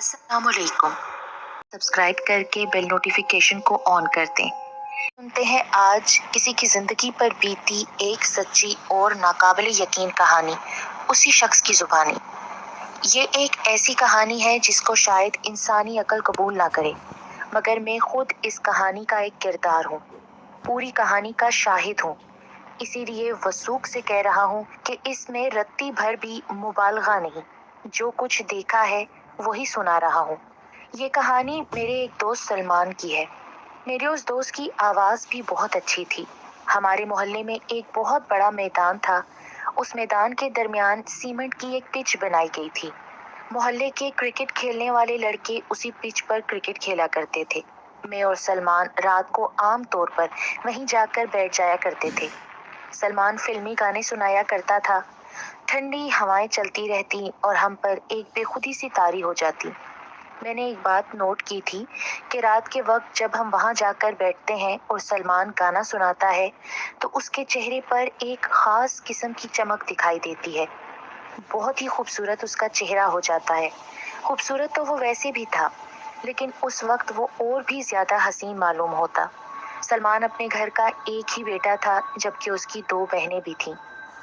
अस्सलाम वालेकुम। सब्सक्राइब करके बेल नोटिफिकेशन को ऑन कर दें। सुनते हैं आज किसी की जिंदगी पर बीती एक सच्ची और नाकाबिल यकीन कहानी, उसी शख्स की जुबानी। ये एक ऐसी कहानी है जिसको शायद इंसानी अकल कबूल ना करे, मगर मैं खुद इस कहानी का एक किरदार हूँ, पूरी कहानी का शाहिद हूँ। इसीलिए वसूख से कह रहा हूँ कि इसमें रत्ती भर भी मुबालगा नहीं, जो कुछ देखा है वही सुना रहा हूँ। ये कहानी मेरे एक दोस्त सलमान की है। मेरे उस दोस्त की आवाज़ भी बहुत अच्छी थी। हमारे मोहल्ले में एक बहुत बड़ा मैदान था। उस मैदान के दरमियान सीमेंट की एक पिच बनाई गई थी। मोहल्ले के क्रिकेट खेलने वाले लड़के उसी पिच पर क्रिकेट खेला करते थे। मैं और सलमान रात को आम तौर पर वहीं जाकर बैठ जाया करते थे। सलमान फिल्मी गाने सुनाया करता था। ठंडी हवाएं चलती रहती और हम पर एक बेखुदी सी तारी हो जाती। मैंने एक बात नोट की थी कि रात के वक्त जब हम वहां जाकर बैठते हैं और सलमान गाना सुनाता है तो उसके चेहरे पर एक खास किस्म की चमक दिखाई देती है। बहुत ही खूबसूरत उसका चेहरा हो जाता है। खूबसूरत तो वो वैसे भी था, लेकिन उस वक्त वो और भी ज्यादा हसीन मालूम होता। सलमान अपने घर का एक ही बेटा था, जबकि उसकी 2 बहनें भी थीं।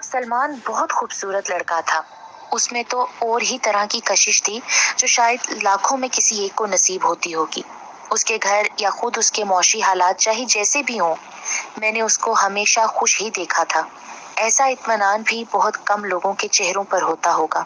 सलमान बहुत खूबसूरत लड़का था। उसमें तो और ही तरह की कशिश थी जो शायद लाखों में किसी एक को नसीब होती होगी। उसके घर या खुद उसके मौशी हालात चाहे जैसे भी हों, मैंने उसको हमेशा खुश ही देखा था। ऐसा इत्मीनान भी बहुत कम लोगों के चेहरों पर होता होगा।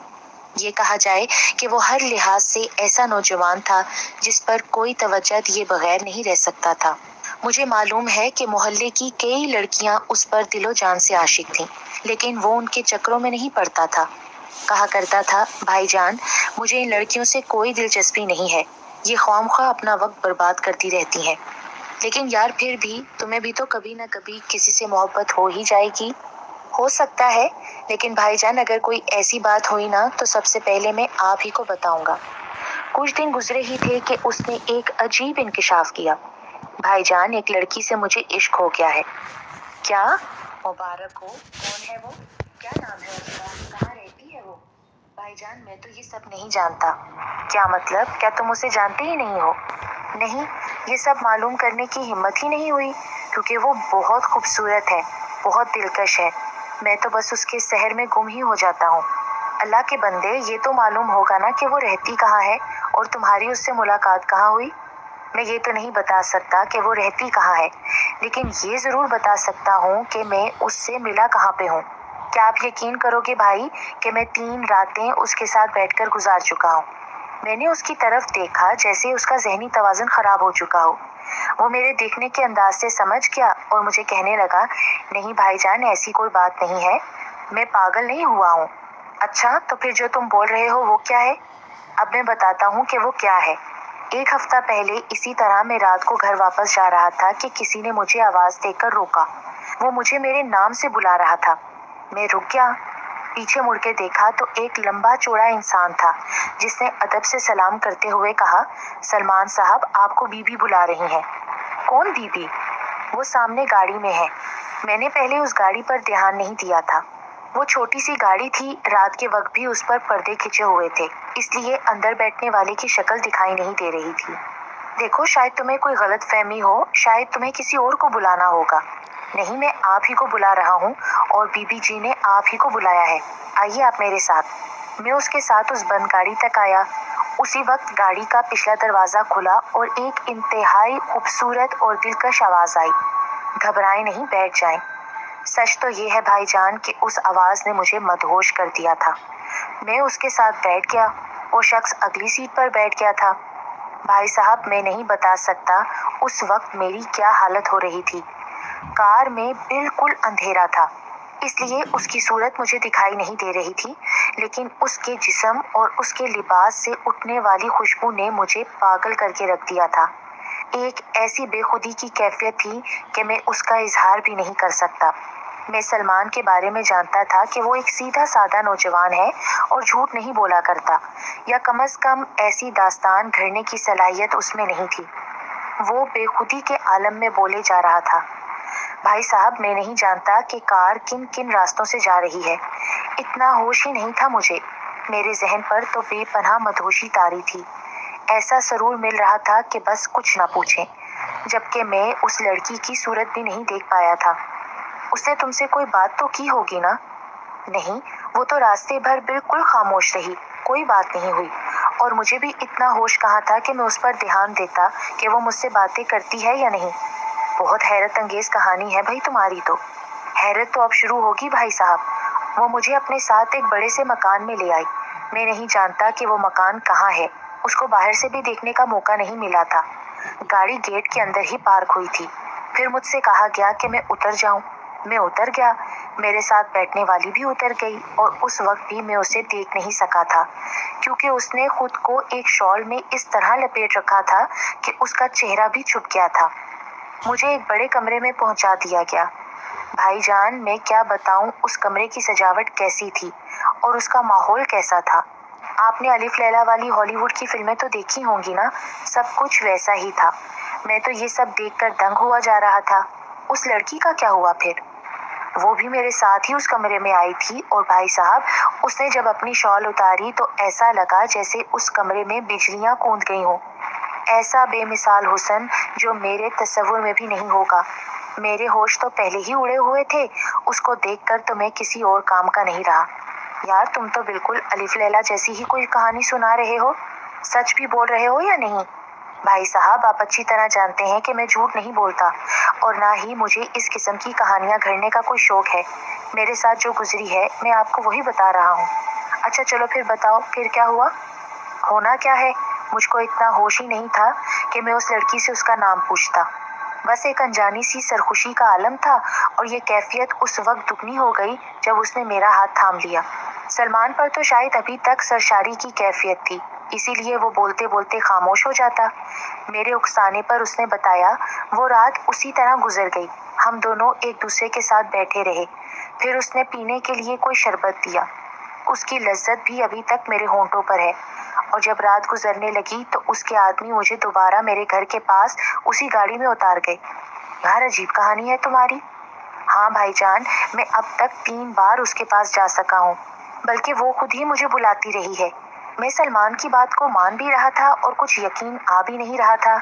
ये कहा जाए कि वो हर लिहाज से ऐसा नौजवान था जिस पर कोई तवज्जो दिए बगैर नहीं रह सकता था। मुझे मालूम है कि मोहल्ले की कई लड़कियां उस पर दिलो जान से आशिक थीं, लेकिन वो उनके चक्करों में नहीं पड़ता था। कहा करता था, भाईजान, मुझे इन लड़कियों से कोई दिलचस्पी नहीं है, ये ख्वामख्वाह अपना वक्त बर्बाद करती रहती हैं। लेकिन यार, फिर भी तुम्हें भी तो कभी न कभी किसी से मोहब्बत हो ही जाएगी। हो सकता है, लेकिन भाईजान अगर कोई ऐसी बात हुई ना तो सबसे पहले मैं आप ही को बताऊंगा। कुछ दिन गुजरे ही थे कि उसने एक अजीब इंकिशाफ किया। भाईजान, एक लड़की से मुझे इश्क हो गया है। क्या? मुबारक हो। कौन है वो? क्या नाम है उसका? कहाँ रहती है वो? भाईजान, मैं तो ये सब नहीं जानता। क्या मतलब? क्या तुम उसे जानते ही नहीं हो? नहीं, ये सब मालूम करने की हिम्मत ही नहीं हुई, क्योंकि वो बहुत खूबसूरत है, बहुत दिलकश है। मैं तो बस उसके शहर में गुम ही हो जाता हूँ। अल्लाह के बंदे, ये तो मालूम होगा ना कि वो रहती कहाँ है और तुम्हारी उससे मुलाकात कहाँ हुई। मैं ये तो नहीं बता सकता कि वो रहती कहाँ है, लेकिन ये ज़रूर बता सकता हूँ कि मैं उससे मिला कहाँ पे हूँ। क्या आप यकीन करोगे भाई कि मैं 3 रातें उसके साथ बैठकर गुजार चुका हूँ। मैंने उसकी तरफ देखा जैसे उसका जहनी तवाज़ुन ख़राब हो चुका हो। वो मेरे देखने के अंदाज से समझ गया और मुझे कहने लगा, नहीं भाईजान, ऐसी कोई बात नहीं है, मैं पागल नहीं हुआ हूँ। अच्छा, तो फिर जो तुम बोल रहे हो वो क्या है? अब मैं बताता हूँ कि वो क्या है। 1 हफ्ता पहले इसी तरह मैं रात को घर वापस जा रहा था कि किसी ने मुझे आवाज़ देकर रोका। वो मुझे मेरे नाम से बुला रहा था। मैं रुक गया। पीछे मुड़ के देखा तो एक लंबा चौड़ा इंसान था, जिसने अदब से सलाम करते हुए कहा, सलमान साहब, आपको बीबी बुला रही हैं। कौन बीबी? वो सामने गाड़ी में है। मैंने पहले उस गाड़ी पर ध्यान नहीं दिया था। वो छोटी सी गाड़ी थी, रात के वक्त भी उस पर पर्दे खिंचे हुए थे, इसलिए अंदर बैठने वाले की शक्ल दिखाई नहीं दे रही थी। देखो, शायद तुम्हें कोई गलत फहमी हो, शायद तुम्हें किसी और को बुलाना होगा। नहीं, मैं आप ही को बुला रहा हूँ और बीबी जी ने आप ही को बुलाया है। आइए आप मेरे साथ। मैं उसके साथ उस बंद गाड़ी तक आया। उसी वक्त गाड़ी का पिछला दरवाज़ा खुला और एक इंतहाई खूबसूरत और दिलकश आवाज़ आई, घबराएं नहीं, बैठ जाएं। सच तो ये है भाईजान कि उस आवाज़ ने मुझे मदहोश कर दिया था। मैं उसके साथ बैठ गया। वो शख्स अगली सीट पर बैठ गया था। भाई साहब, मैं नहीं बता सकता उस वक्त मेरी क्या हालत हो रही थी। कार में बिल्कुल अंधेरा था, इसलिए उसकी सूरत मुझे दिखाई नहीं दे रही थी, लेकिन उसके जिस्म और उसके लिबास से उठने वाली खुशबू ने मुझे पागल करके रख दिया था। एक ऐसी बेखुदी की कैफियत थी कि मैं उसका इजहार भी नहीं कर सकता। मैं सलमान के बारे में जानता था कि वो एक सीधा साधा नौजवान है और झूठ नहीं बोला करता, या कम से कम ऐसी दास्तान घड़ने की सलाहियत उसमें नहीं थी। वो बेखुदी के आलम में बोले जा रहा था, भाई साहब, मैं नहीं जानता कि कार किन किन रास्तों से जा रही है। इतना होश ही नहीं था मुझे। मेरे जहन पर तो बेपनाह मदहोशी तारी थी। ऐसा सरूर मिल रहा था कि बस कुछ ना पूछें, जबकि मैं उस लड़की की सूरत भी नहीं देख पाया था। उसने तुमसे कोई बात तो की होगी ना? नहीं, वो तो रास्ते भर बिल्कुल खामोश रही, कोई बात नहीं हुई। और मुझे भी इतना होश कहाँ था कि मैं उस पर ध्यान देता कि वो मुझसे बातें करती है या नहीं। बहुत हैरत अंगेज कहानी है भाई तुम्हारी तो। हैरत तो अब शुरू होगी भाई साहब। वो मुझे अपने साथ एक बड़े से मकान में ले आई। मैं नहीं जानता कि वो मकान कहाँ है, उसको बाहर से भी देखने का मौका नहीं मिला था। गाड़ी गेट के अंदर ही पार्क हुई थी। फिर मुझसे कहा गया कि मैं उतर जाऊं। मैं उतर गया, मेरे साथ बैठने वाली भी उतर गई और उस वक्त भी मैं उसे देख नहीं सका था, क्योंकि उसने खुद को एक शॉल में इस तरह लपेट रखा था कि उसका चेहरा भी छुप गया था। मुझे एक बड़े कमरे में पहुंचा दिया गया। भाईजान, मैं क्या बताऊं उस कमरे की सजावट कैसी थी और उसका माहौल कैसा था। आपने अलिफ लैला वाली हॉलीवुड की फिल्में तो देखी होंगी ना, सब कुछ वैसा ही था। मैं तो ये सब देखकर दंग हुआ जा रहा था। उस लड़की का क्या हुआ फिर? वो भी मेरे साथ ही उस कमरे में आई थी और भाई साहब, उसने जब अपनी शॉल उतारी तो ऐसा लगा जैसे उस कमरे में बिजलियां कूद गई हों। ऐसा बेमिसाल हुस्न जो मेरे तस्वुर में भी नहीं होगा। मेरे होश तो पहले ही उड़े हुए थे, उसको देखकर तो मैं किसी और काम का नहीं रहा। यार, तुम तो बिल्कुल अलिफ लैला जैसी ही कोई कहानी सुना रहे हो। सच भी बोल रहे हो या नहीं? भाई साहब, आप अच्छी तरह जानते हैं कि मैं झूठ नहीं बोलता और ना ही मुझे इस किस्म की कहानियां गढ़ने का कोई शौक है। मेरे साथ जो गुजरी है मैं आपको वही बता रहा हूँ। अच्छा चलो फिर बताओ, फिर क्या हुआ? होना क्या है, मुझको इतना होश ही नहीं था कि मैं उस लड़की से उसका नाम पूछता। बस एक अनजानी सी सरखुशी का आलम था और ये कैफियत उस वक्त दुगनी हो गई जब उसने मेरा हाथ थाम लिया। सलमान पर तो शायद अभी तक सरशारी की कैफियत थी, इसीलिए वो बोलते बोलते खामोश हो जाता। मेरे उकसाने पर उसने बताया वो रात उसी तरह गुजर गई। हम दोनों एक दूसरे के साथ बैठे रहे। फिर उसने पीने के लिए कोई शरबत दिया। उसकी लज्जत भी अभी तक मेरे होंठों पर है। और जब रात गुजरने लगी तो उसके आदमी मुझे दोबारा मेरे घर के पास उसी गाड़ी में उतार गए। यार, अजीब कहानी है तुम्हारी। हाँ भाईजान, मैं अब तक 3 बार उसके पास जा सका हूँ, बल्कि वो खुद ही मुझे बुलाती रही है। मैं सलमान की बात को मान भी रहा था और कुछ यकीन आ भी नहीं रहा था।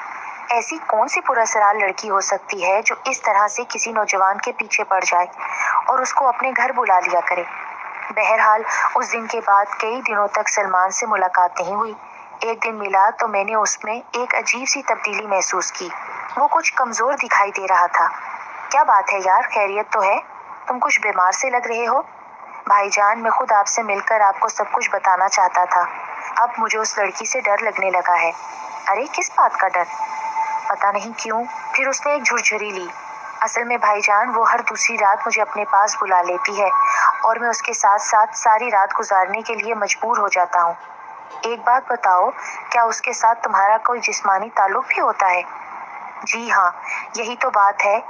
ऐसी कौन सी पुरअसरार लड़की हो सकती है जो इस तरह से किसी नौजवान के पीछे पड़ जाए और उसको अपने घर बुला लिया करे। बहरहाल उस दिन के बाद कई दिनों तक सलमान से मुलाकात नहीं हुई। एक दिन मिला तो मैंने उसमें एक अजीब सी तब्दीली महसूस की। वो कुछ कमजोर दिखाई दे रहा था। क्या बात है यार, खैरियत तो है? तुम कुछ बीमार से लग रहे हो। भाईजान, मैं खुद आपसे मिलकर आपको सब कुछ बताना चाहता था। अब मुझे उस लड़की से डर लगने लगा है। अरे, किस बात का डर? पता नहीं क्यों। फिर उसने एक झुरझुरी ली। असल में भाईजान, वो हर दूसरी रात मुझे अपने पास बुला लेती है और मैं उसके साथ साथ सारी रात गुजारने के लिए मजबूर हो जाता हूँ। एक बात बताओ, क्या उसके साथ तुम्हारा कोई जिस्मानी ताल्लुक भी होता है? जी हाँ, यही तो बात है।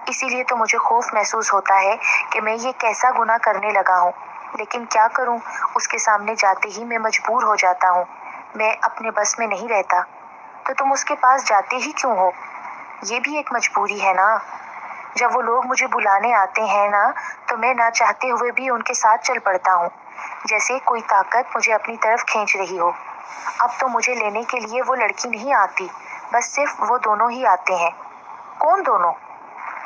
इसीलिए तो मुझे खौफ महसूस होता है कि मैं ये कैसा गुनाह करने लगा हूँ। लेकिन क्या करूँ, उसके सामने जाते ही मैं मजबूर हो जाता हूँ। मैं अपने बस में नहीं रहता। तो तुम उसके पास जाते ही क्यों हो? ये भी एक मजबूरी है ना। जब वो लोग मुझे बुलाने आते हैं ना, तो मैं ना चाहते हुए भी उनके साथ चल पड़ता हूँ, जैसे कोई ताकत मुझे अपनी तरफ खींच रही हो। अब तो मुझे लेने के लिए वो लड़की नहीं आती, बस सिर्फ वो दोनों ही आते हैं। कौन दोनों?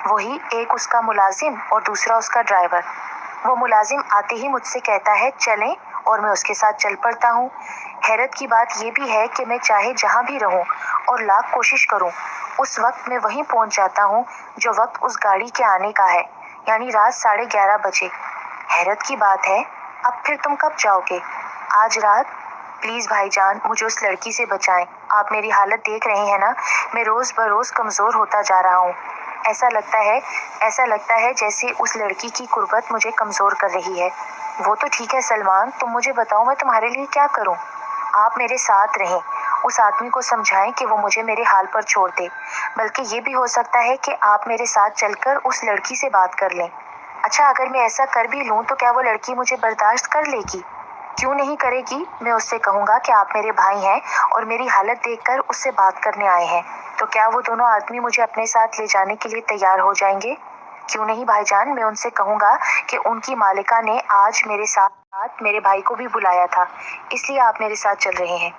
वही, एक उसका मुलाजिम और दूसरा उसका ड्राइवर। वो मुलाजिम आते ही मुझसे कहता है चलें, और मैं उसके साथ चल पड़ता हूँ। हैरत की बात ये भी है कि मैं चाहे जहाँ भी रहूँ और लाख कोशिश करूँ, उस वक्त मैं वहीं पहुँच जाता हूँ जो वक्त उस गाड़ी के आने का है, यानी रात 11:30 बजे। हैरत की बात है। अब फिर तुम कब जाओगे? आज रात। प्लीज़ भाईजान, मुझे उस लड़की से बचाएं। आप मेरी हालत देख रहे हैं ना, मैं रोज़ बरोज़ कमज़ोर होता जा रहा हूँ। ऐसा लगता है जैसे उस लड़की की कुर्बत मुझे कमज़ोर कर रही है। वो तो ठीक है सलमान, तुम मुझे बताओ मैं तुम्हारे लिए क्या करूँ? आप मेरे साथ रहें, उस आदमी को समझाएं कि वो मुझे मेरे हाल पर छोड़ दे। बल्कि ये भी हो सकता है कि आप मेरे साथ चलकर उस लड़की से बात कर लें। अच्छा, अगर मैं ऐसा कर भी लूँ तो क्या वो लड़की मुझे बर्दाश्त कर लेगी? क्यों नहीं करेगी? मैं उससे कहूँगा कि आप मेरे भाई हैं और मेरी हालत देखकर उससे बात करने आए हैं। तो क्या वो दोनों आदमी मुझे अपने साथ ले जाने के लिए तैयार हो जाएंगे? क्यों नहीं भाईजान, मैं उनसे कहूँगा कि उनकी मालिका ने आज मेरे साथ मेरे भाई को भी बुलाया था, इसलिए आप मेरे साथ चल रहे हैं।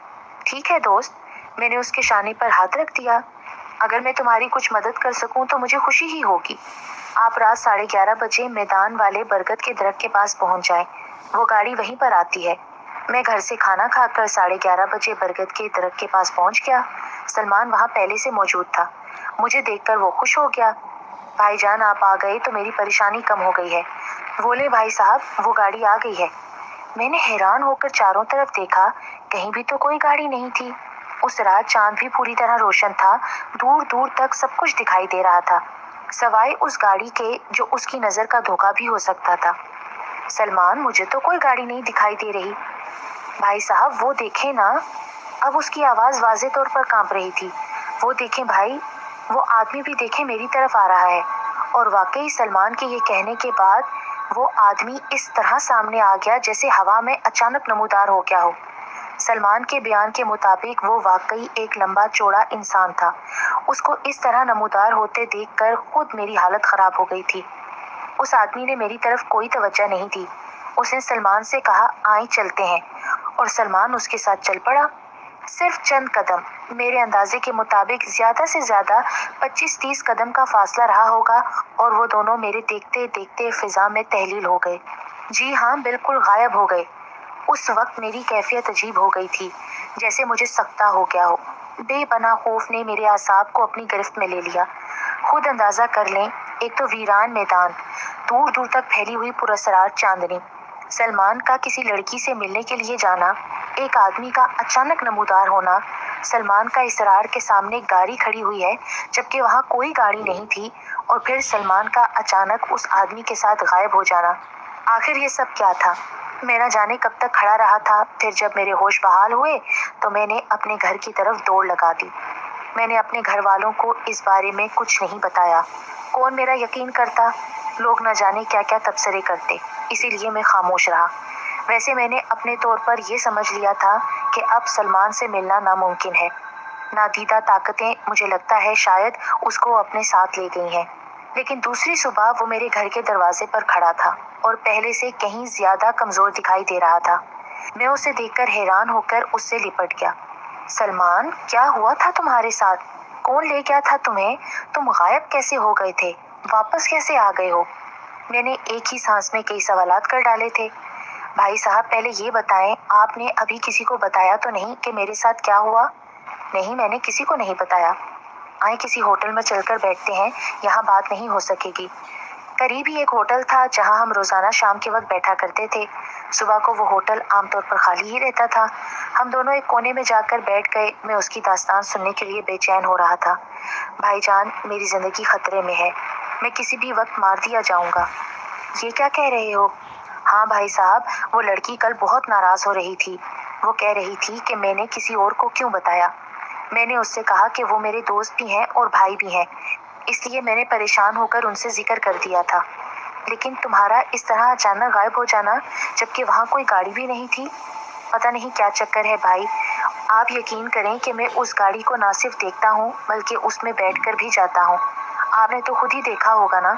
ठीक है दोस्त, मैंने उसके शाने पर हाथ रख दिया। अगर मैं तुम्हारी कुछ मदद कर सकूं तो मुझे खुशी ही होगी। आप रात 11:30 बजे मैदान वाले बरगद के दरख्त के पास पहुंच जाएं। वो गाड़ी वहीं पर आती है। मैं घर से खाना खाकर 11:30 बजे बरगद के दरख्त के पास पहुंच गया। सलमान वहां पहले से मौजूद था। मुझे देखकर वो खुश हो गया। भाईजान, आप आ गए तो मेरी परेशानी कम हो गई है। बोले, भाई साहब, वो गाड़ी आ गई है। मैंने हैरान होकर चारों तरफ देखा। कहीं भी तो कोई गाड़ी नहीं थी। उस रात चांद भी पूरी तरह रोशन था। दूर दूर तक सब कुछ दिखाई दे रहा था, सवाए उस गाड़ी के जो उसकी नजर का धोखा भी हो सकता था। सलमान, मुझे तो कोई गाड़ी नहीं दिखाई दे रही। भाई साहब, वो देखें ना। अब उसकी आवाज वाज़े तौर पर कांप रही थी। वो देखें भाई, वो आदमी भी देखें मेरी तरफ आ रहा है। और वाकई सलमान के ये कहने के बाद वो आदमी इस तरह सामने आ गया जैसे हवा में अचानक नमूदार हो गया हो। सलमान के बयान के मुताबिक वो वाकई एक लंबा चौड़ा इंसान था। उसको इस तरह नमूदार होते देखकर खुद मेरी हालत खराब हो गई थी। उस आदमी ने मेरी तरफ कोई तवज्जो नहीं दी। उसने सलमान से कहा, आइए चलते हैं, और सलमान उसके साथ चल पड़ा। सिर्फ चंद कदम, मेरे अंदाजे के मुताबिक ज्यादा से ज्यादा 25-30 कदम का फासला रहा होगा, और वो दोनों मेरे देखते देखते फिजा में तहलील हो गए। जी हाँ, बिल्कुल गायब हो गए। उस वक्त मेरी कैफियत अजीब हो गई थी, जैसे मुझे सकता हो गया हो। बेपनाह खौफ ने मेरे आसाब को अपनी गिरफ्त में ले लिया। खुद अंदाजा कर लें, एक तो वीरान मैदान, दूर दूर तक फैली हुई पुरस्कार चांदनी, सलमान का किसी लड़की से मिलने के लिए जाना, एक आदमी का अचानक नमूदार होना, सलमान का इसरार के सामने गाड़ी खड़ी हुई है जबकि वहाँ कोई गाड़ी नहीं थी, और फिर सलमान का अचानक उस आदमी के साथ गायब हो जाना। आखिर ये सब क्या था? मैं न जाने कब तक खड़ा रहा था। फिर जब मेरे होश बहाल हुए तो मैंने अपने घर की तरफ दौड़ लगा दी। मैंने अपने घर वालों को इस बारे में कुछ नहीं बताया। कौन मेरा यकीन करता? लोग न जाने क्या क्या तबसरे करते, इसीलिए मैं खामोश रहा। वैसे मैंने अपने तौर पर यह समझ लिया था कि अब सलमान से मिलना नामुमकिन है। नादीदा ताकतें, मुझे लगता है, शायद उसको अपने साथ ले गई हैं। लेकिन दूसरी सुबह वो मेरे घर के दरवाजे पर खड़ा था और पहले से कहीं ज्यादा कमजोर दिखाई दे रहा था। मैं उसे देखकर हैरान होकर उससे लिपट गया। सलमान, क्या हुआ था तुम्हारे साथ? कौन ले गया था तुम्हें? तुम गायब कैसे हो गए थे? वापस कैसे आ गए हो? मैंने एक ही सांस में कई सवालात कर डाले थे। भाई साहब, पहले ये बताएं, आपने अभी किसी को बताया तो नहीं कि मेरे साथ क्या हुआ? नहीं, मैंने किसी को नहीं बताया। आए किसी होटल में चलकर बैठते हैं, यहाँ बात नहीं हो सकेगी। करीब ही एक होटल था जहाँ हम रोजाना शाम के वक्त बैठा करते थे। सुबह को वो होटल आमतौर पर खाली ही रहता था। हम दोनों एक कोने में जाकर बैठ गए। मैं उसकी दास्तान सुनने के लिए बेचैन हो रहा था। भाईजान, मेरी जिंदगी खतरे में है। मैं किसी भी वक्त मार दिया जाऊंगा। ये क्या कह रहे हो? हाँ भाई साहब, वो लड़की कल बहुत नाराज हो रही थी। वो कह रही थी कि मैंने किसी और को क्यों बताया। मैंने उससे कहा कि वो मेरे दोस्त भी हैं और भाई भी हैं, इसलिए मैंने परेशान होकर उनसे जिक्र कर दिया था। लेकिन तुम्हारा इस तरह अचानक गायब हो जाना, जबकि वहाँ कोई गाड़ी भी नहीं थी, पता नहीं क्या चक्कर है भाई। आप यकीन करें कि मैं उस गाड़ी को ना सिर्फ देखता हूँ बल्कि उसमें बैठकर भी जाता हूँ। आपने तो खुद ही देखा होगा ना?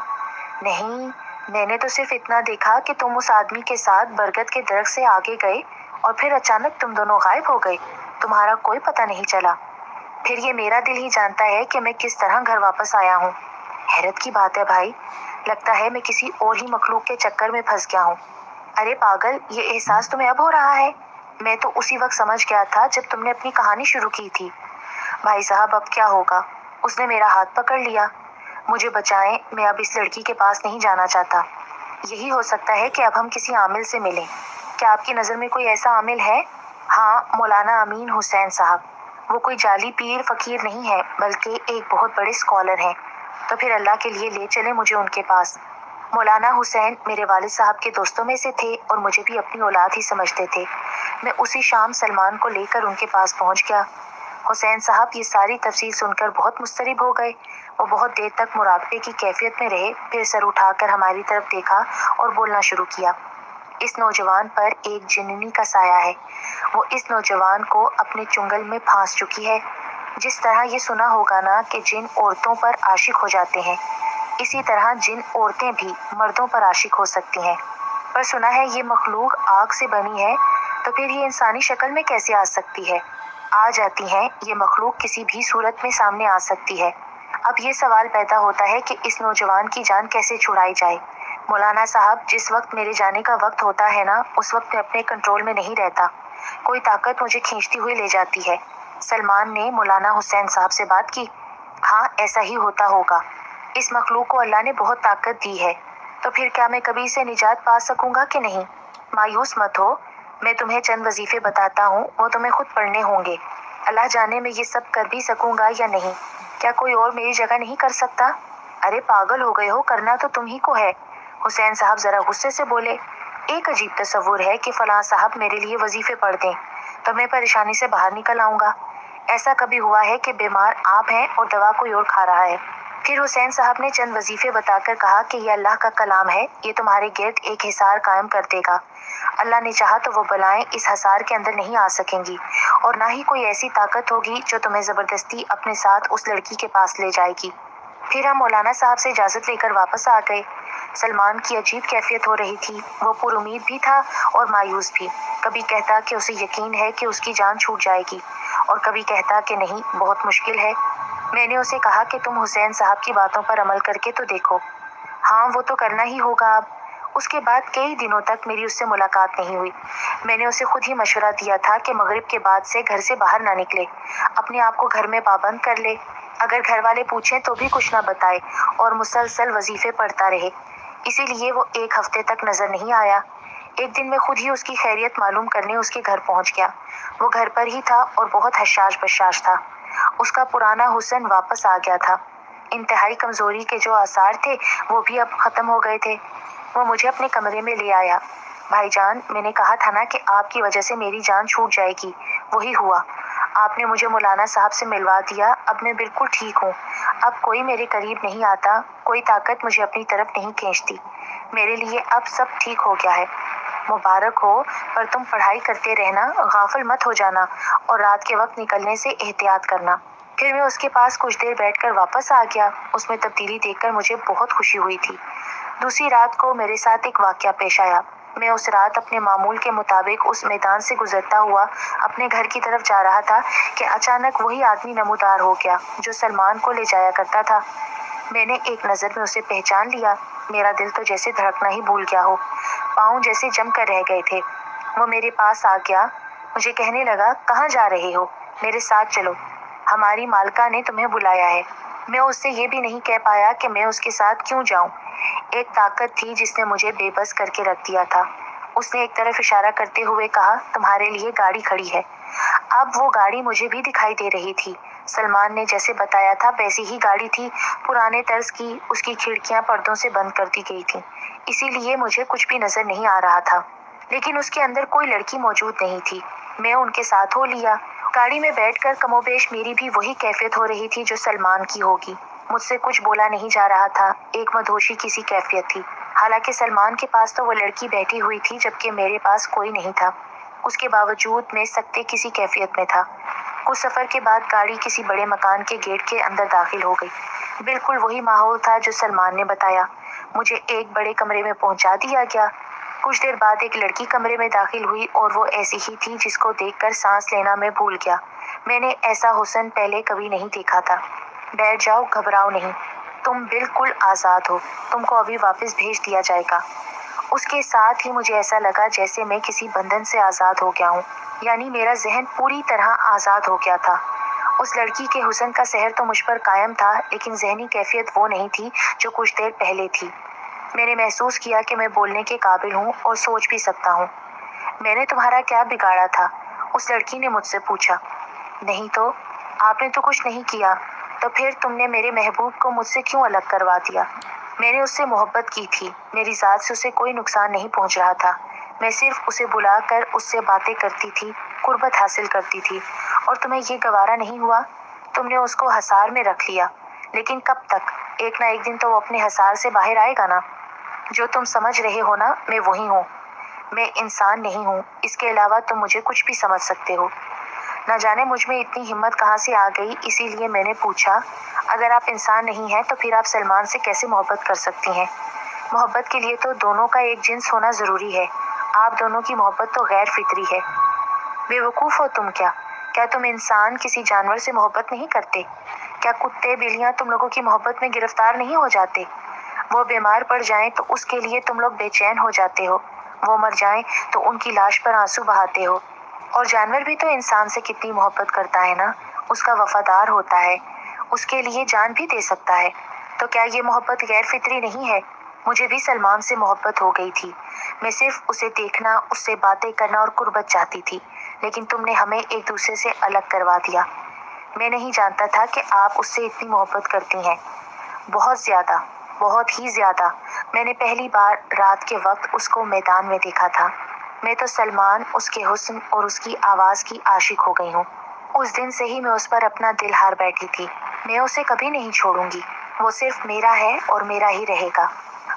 नहीं, मैंने तो सिर्फ इतना देखा कि तुम उस आदमी के साथ बरगद के दरख्त से आगे गए और फिर अचानक तुम दोनों गायब हो गए। तुम्हारा कोई पता नहीं चला। फिर ये मेरा दिल ही जानता है कि मैं किस तरह घर वापस आया हूँ। हैरत की बात है भाई, लगता है मैं किसी और ही मखलूक के चक्कर में फंस गया हूँ। अरे पागल, ये एहसास तुम्हें अब हो रहा है? मैं तो उसी वक्त समझ गया था जब तुमने अपनी कहानी शुरू की थी। भाई साहब, अब क्या होगा? उसने मेरा हाथ पकड़ लिया। मुझे बचाएं, मैं अब इस लड़की के पास नहीं जाना चाहता। यही हो सकता है कि अब हम किसी आमिल से मिलें। क्या आपकी नज़र में कोई ऐसा आमिल है? हाँ, मौलाना अमीन हुसैन साहब। वो कोई जाली पीर फकीर नहीं है, बल्कि एक बहुत बड़े स्कॉलर हैं। तो फिर अल्लाह के लिए ले चले मुझे उनके पास। मौलाना हुसैन मेरे वालिद साहब के दोस्तों में से थे और मुझे भी अपनी औलाद ही समझते थे। मैं उसी शाम सलमान को लेकर उनके पास पहुंच गया। हुसैन साहब ये सारी तफसील सुनकर बहुत मुस्तरिब हो गए। वो बहुत देर तक मुराकबे की कैफियत में रहे, फिर सर उठाकर हमारी तरफ देखा और बोलना शुरू किया। इस नौजवान पर एक जिन्नी का साया है। वो इस नौजवान को अपने चुंगल में फांस चुकी है। जिस तरह ये सुना होगा ना कि जिन औरतों पर आशिक हो जाते हैं, इसी तरह जिन औरतें भी मर्दों पर आशिक हो सकती हैं। पर सुना है ये मखलूक आग से बनी है, तो फिर ये इंसानी शक्ल में कैसे आ सकती है? आ जाती हैं, ये मखलूक किसी भी सूरत में सामने आ सकती है। अब ये सवाल पैदा होता है कि इस नौजवान की जान कैसे छुड़ाई जाए। मौलाना साहब, जिस वक्त मेरे जाने का वक्त होता है ना, उस वक्त मैं अपने कंट्रोल में नहीं रहता। कोई ताकत मुझे खींचती हुई ले जाती है। सलमान ने मौलाना हुसैन साहब से बात की। हाँ, ऐसा ही होता होगा। इस मखलूक को अल्लाह ने बहुत ताकत दी है, तो फिर क्या मैं कभी इसे निजात पा सकूंगा कि नहीं? मायूस मत हो, मैं तुम्हें चंद वजीफे बताता हूँ, वो तुम्हें खुद पढ़ने होंगे। अल्लाह जाने मैं ये सब कर भी सकूंगा या नहीं। क्या कोई और मेरी जगह नहीं कर सकता? अरे पागल हो गए हो, करना तो तुम ही को है। हुसैन साहब जरा गुस्से से बोले। एक अजीब तस्वुर है कि फलां साहब मेरे लिए वजीफे पढ़ दें तो मैं परेशानी से बाहर निकल आऊंगा। ऐसा कभी हुआ है कि बीमार आप हैं और दवा कोई और खा रहा है? फिर हुसैन साहब ने चंद वजीफे बताकर कहा कि यह अल्लाह का कलाम है, ये तुम्हारे गिर्द एक हिसार कायम कर देगा। अल्लाह ने चाहा तो वो बलाएं इस हिसार के अंदर नहीं आ सकेंगी, और ना ही कोई ऐसी ताकत होगी जो तुम्हें ज़बरदस्ती अपने साथ उस लड़की के पास ले जाएगी। फिर हम मौलाना साहब से इजाज़त लेकर वापस आ गए। सलमान की अजीब कैफियत हो रही थी। वो पुरुमीद भी था और मायूस भी। कभी कहता कि उसे यकीन है कि उसकी जान छूट जाएगी, और कभी कहता कि नहीं, बहुत मुश्किल है। मैंने उसे कहा कि तुम हुसैन साहब की बातों पर अमल करके तो देखो। हाँ, वो तो करना ही होगा अब। उसके बाद कई दिनों तक मेरी उससे मुलाकात नहीं हुई। मैंने उसे खुद ही मशवरा दिया था कि मगरिब के बाद से घर से बाहर ना निकले, अपने आप को घर में पाबंद कर ले। अगर घर वाले पूछें तो भी कुछ ना बताए और मुसलसल वजीफे पढ़ता रहे। इसीलिए वो एक हफ्ते तक नजर नहीं आया। एक दिन मैं खुद ही उसकी खैरियत मालूम करने उसके घर पहुंच गया। वो घर पर ही था और बहुत हशाश बशाश था। उसका पुराना हुस्न वापस आ गया था। इंतहाई कमजोरी के जो आसार थे वो भी अब खत्म हो गए थे। वो मुझे अपने कमरे में ले आया। भाईजान, मैंने कहा था ना कि आपकी वजह से मेरी जान छूट जाएगी, वही हुआ। आपने मुझे मौलाना साहब से मिलवा दिया। अब मैं बिल्कुल ठीक हूँ। अब कोई मेरे करीब नहीं आता, कोई ताकत मुझे अपनी तरफ नहीं खींचती। मेरे लिए अब सब ठीक हो गया है। मुबारक हो, पर तुम पढ़ाई करते रहना, गाफिल मत हो जाना, और रात के वक्त निकलने से एहतियात करना। फिर मैं उसके पास कुछ देर बैठकर वापस आ गया। उसमें तब्दीली देखकर मुझे बहुत खुशी हुई थी। दूसरी रात को मेरे साथ एक वाकया पेश आया। मैं उस रात अपने मामूल के मुताबिक उस मैदान से गुजरता हुआ अपने घर की तरफ जा रहा था कि अचानक वही आदमी नमूदार हो गया जो सलमान को ले जाया करता था। मैंने एक नज़र में उसे पहचान लिया। मेरा दिल तो जैसे धड़कना ही भूल गया हो। पाँव जैसे जम कर रह गए थे। वो मेरे पास आ गया। मुझे कहने लगा, कहाँ जा रहे हो? मेरे साथ चलो, हमारी मालका ने तुम्हें बुलाया है। मैं उससे ये भी नहीं कह पाया कि मैं उसके साथ क्यों जाऊं। एक ताकत थी जिसने मुझे बेबस करके रख दिया था। उसने एक तरफ इशारा करते हुए कहा, तुम्हारे लिए गाड़ी खड़ी है। अब वो गाड़ी मुझे भी दिखाई दे रही थी। सलमान ने जैसे बताया था वैसी ही गाड़ी थी, पुराने तर्ज की। उसकी खिड़कियां पर्दों से बंद कर दी गई थी, इसीलिए मुझे कुछ भी नजर नहीं आ रहा था। लेकिन उसके अंदर कोई लड़की मौजूद नहीं थी। मैं उनके साथ हो लिया। गाड़ी में बैठकर कमोबेश मेरी भी वही कैफियत हो रही थी जो सलमान की होगी। मुझसे कुछ बोला नहीं जा रहा था। एक मदहोशी की सी कैफियत थी। हालांकि सलमान के पास तो वो लड़की बैठी हुई थी, जबकि मेरे पास कोई नहीं था। उसके बावजूद मैं सख्ते किसी कैफियत में था। कुछ सफ़र के बाद गाड़ी किसी बड़े मकान के गेट के अंदर दाखिल हो गई। बिल्कुल वही माहौल था जो सलमान ने बताया। मुझे एक बड़े कमरे में पहुंचा दिया गया। कुछ देर बाद एक लड़की कमरे में दाखिल हुई और वो ऐसी ही थी जिसको देखकर सांस लेना मैं भूल गया। मैंने ऐसा हुस्न पहले कभी नहीं देखा था। बैठ जाओ, घबराओ नहीं, तुम बिल्कुल आज़ाद हो। तुमको अभी वापस भेज दिया जाएगा। उसके साथ ही मुझे ऐसा लगा जैसे मैं किसी बंधन से आज़ाद हो गया हूँ, यानी मेरा जहन पूरी तरह आज़ाद हो गया था। उस लड़की के हुस्न का सहर तो मुझ पर कायम था, लेकिन जहनी कैफियत वो नहीं थी जो कुछ देर पहले थी। मैंने महसूस किया कि मैं बोलने के काबिल हूँ और सोच भी सकता हूँ। मैंने तुम्हारा क्या बिगाड़ा था? उस लड़की ने मुझसे पूछा। नहीं तो, आपने तो कुछ नहीं किया, तो फिर तुमने मेरे महबूब को मुझसे क्यों अलग करवा दिया? मैंने उससे मोहब्बत की थी। मेरी ज़ात से उसे कोई नुकसान नहीं पहुंच रहा था। मैं सिर्फ उसे बुलाकर उससे बातें करती थी, कुर्बत हासिल करती थी। और तुम्हें ये गवारा नहीं हुआ? तुमने उसको हसार में रख लिया। लेकिन कब तक? एक ना एक दिन तो वो अपने हसार से बाहर आएगा ना। जो तुम समझ रहे हो ना, मैं वही हूँ। मैं इंसान नहीं हूँ, इसके अलावा तुम मुझे कुछ भी समझ सकते हो। न जाने मुझ में इतनी हिम्मत कहाँ से आ गई, इसीलिए मैंने पूछा, अगर आप इंसान नहीं हैं तो फिर आप सलमान से कैसे मोहब्बत कर सकती हैं? मोहब्बत के लिए तो दोनों का एक जिन्स होना ज़रूरी है। आप दोनों की मोहब्बत तो गैर फितरी है। बेवकूफ़ हो तुम क्या? کیا تم انسان کسی جانور سے محبت نہیں کرتے؟ کیا کتے بلیاں تم لوگوں کی محبت میں گرفتار نہیں ہو جاتے؟ وہ بیمار پڑ جائیں تو اس کے لیے تم لوگ بے چین ہو جاتے ہو، وہ مر جائیں تو ان کی لاش پر آنسو بہاتے ہو۔ اور جانور بھی تو انسان سے کتنی محبت کرتا ہے نا، اس کا وفادار ہوتا ہے، اس کے لیے جان بھی دے سکتا ہے۔ تو کیا یہ محبت غیر فطری نہیں ہے؟ مجھے بھی سلمان سے محبت ہو گئی تھی، میں صرف اسے دیکھنا، اس سے باتیں کرنا اور قربت چاہتی تھی، لیکن تم نے ہمیں ایک دوسرے سے الگ کروا دیا۔ میں نہیں جانتا تھا کہ آپ اس سے اتنی محبت کرتی ہیں، بہت زیادہ، بہت ہی زیادہ۔ میں نے پہلی بار رات کے وقت اس کو میدان میں دیکھا تھا۔ میں تو سلمان، اس کے حسن اور اس کی آواز کی عاشق ہو گئی ہوں۔ اس دن سے ہی میں اس پر اپنا دل ہار بیٹھی تھی۔ میں اسے کبھی نہیں چھوڑوں گی، وہ صرف میرا ہے اور میرا ہی رہے گا۔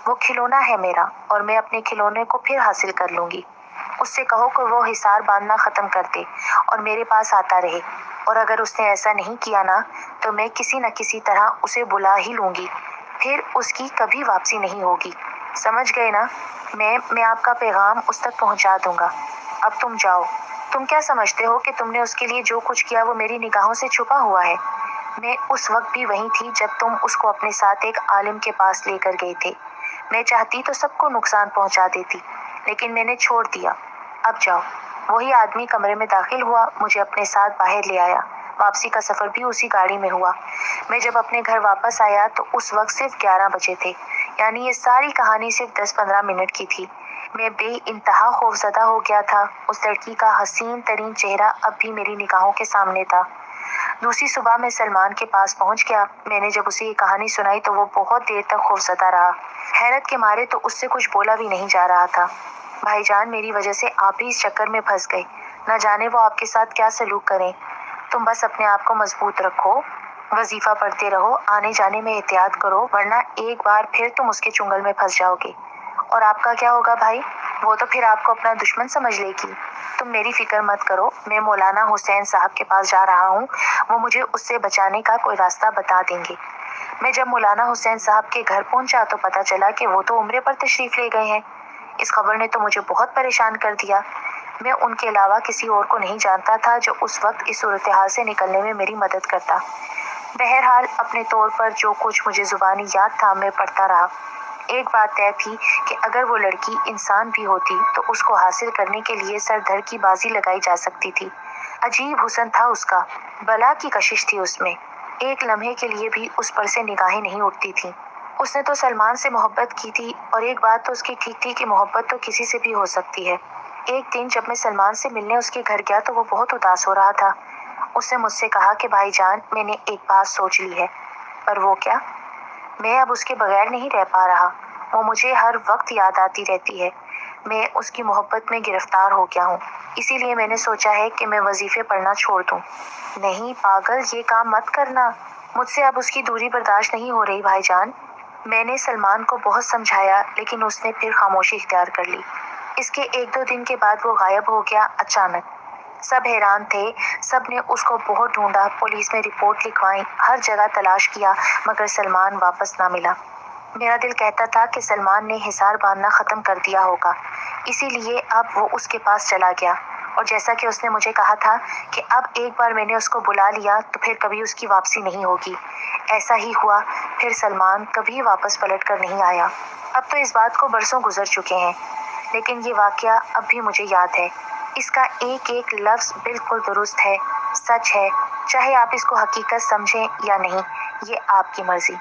وہ کھلونا ہے میرا، اور میں اپنے کھلونے کو پھر حاصل کر لوں گی۔ اس سے کہو کہ وہ حصار باندھنا ختم کر دے اور میرے پاس آتا رہے، اور اگر اس نے ایسا نہیں کیا نا تو میں کسی نہ کسی طرح اسے بلا ہی لوں گی، پھر اس کی کبھی واپسی نہیں ہوگی۔ سمجھ گئے نا؟ میں آپ کا پیغام اس تک پہنچا دوں گا۔ اب تم جاؤ۔ تم کیا سمجھتے ہو کہ تم نے اس کے لیے جو کچھ کیا وہ میری نگاہوں سے چھپا ہوا ہے؟ میں اس وقت بھی وہیں تھی جب تم اس کو اپنے ساتھ ایک عالم کے پاس لے کر گئے تھے۔ میں چاہتی تو سب کو نقصان پہنچا دیتی، لیکن میں نے چھوڑ دیا۔ اب جاؤ۔ وہی آدمی کمرے میں داخل ہوا، مجھے اپنے ساتھ باہر لے آیا۔ واپسی کا سفر بھی اسی گاڑی میں ہوا۔ میں جب اپنے گھر واپس آیا تو اس وقت صرف 11 بجے تھے، یعنی یہ ساری کہانی صرف 10-15 منٹ کی تھی۔ میں بے انتہا خوفزدہ ہو گیا تھا۔ اس لڑکی کا حسین ترین چہرہ اب بھی میری نگاہوں کے سامنے تھا۔ دوسری صبح میں سلمان کے پاس پہنچ گیا۔ میں نے جب اسے یہ کہانی سنائی تو وہ بہت دیر تک خوفزدہ رہا۔ حیرت کے مارے تو اس سے کچھ بولا بھی نہیں جا رہا تھا۔ بھائی جان، میری وجہ سے آپ بھی اس چکر میں پھنس گئے، نہ جانے وہ آپ کے ساتھ کیا سلوک کریں۔ تم بس اپنے آپ کو مضبوط رکھو، وظیفہ پڑھتے رہو، آنے جانے میں احتیاط کرو، ورنہ ایک بار پھر تم اس کے چنگل میں پھنس جاؤ گے۔ اور آپ کا کیا ہوگا بھائی؟ وہ تو پھر آپ کو اپنا دشمن سمجھ لے گی۔ تم میری فکر مت کرو، میں مولانا حسین صاحب کے پاس جا رہا ہوں، وہ مجھے اس سے بچانے کا کوئی راستہ بتا دیں گے۔ میں جب مولانا حسین صاحب کے گھر پہنچا تو پتہ چلا کہ وہ تو عمرے پر تشریف لے گئے ہیں۔ اس خبر نے تو مجھے بہت پریشان کر دیا۔ میں ان کے علاوہ کسی اور کو نہیں جانتا تھا جو اس وقت اس صورتحال سے نکلنے میں میری مدد کرتا۔ بہرحال اپنے طور پر جو کچھ مجھے زبانی یاد تھا میں پڑھتا رہا۔ ایک بات طے تھی کہ اگر وہ لڑکی انسان بھی ہوتی تو اس کو حاصل کرنے کے لیے سر دھر کی بازی لگائی جا سکتی تھی۔ عجیب حسن تھا اس کا، بلا کی کشش تھی اس میں، ایک لمحے کے لیے بھی اس پر سے نگاہیں نہیں اٹھتی تھیں۔ اس نے تو سلمان سے محبت کی تھی، اور ایک بات تو اس کی ٹھیک تھی کہ محبت تو کسی سے بھی ہو سکتی ہے۔ ایک دن جب میں سلمان سے ملنے اس کے گھر گیا تو وہ بہت اداس ہو رہا تھا۔ اس نے مجھ سے کہا کہ بھائی جان، میں نے ایک بات سوچ لی ہے۔ پر وہ کیا؟ میں اب اس کے بغیر نہیں رہ پا رہا، وہ مجھے ہر وقت یاد آتی رہتی ہے۔ میں اس کی محبت میں گرفتار ہو گیا ہوں، اسی لیے میں نے سوچا ہے کہ میں وظیفے پڑھنا چھوڑ دوں۔ نہیں پاگل، یہ کام مت کرنا، مجھ سے اب اس کی دوری برداشت نہیں ہو رہی بھائی جان۔ میں نے سلمان کو بہت سمجھایا، لیکن اس نے پھر خاموشی اختیار کر لی۔ اس کے 1-2 دن کے بعد وہ غائب ہو گیا اچانک۔ سب حیران تھے، سب نے اس کو بہت ڈھونڈا، پولیس میں رپورٹ لکھوائی، ہر جگہ تلاش کیا، مگر سلمان واپس نہ ملا۔ میرا دل کہتا تھا کہ سلمان نے حصار باندھنا ختم کر دیا ہوگا، اسی لیے اب وہ اس کے پاس چلا گیا، اور جیسا کہ اس نے مجھے کہا تھا کہ اب ایک بار میں نے اس کو بلا لیا تو پھر کبھی اس کی واپسی نہیں ہوگی، ایسا ہی ہوا۔ پھر سلمان کبھی واپس پلٹ کر نہیں آیا۔ اب تو اس بات کو برسوں گزر چکے ہیں، لیکن یہ واقعہ اب بھی مجھے یاد ہے۔ اس کا ایک ایک لفظ بالکل درست ہے، سچ ہے، چاہے آپ اس کو حقیقت سمجھیں یا نہیں، یہ آپ کی مرضی۔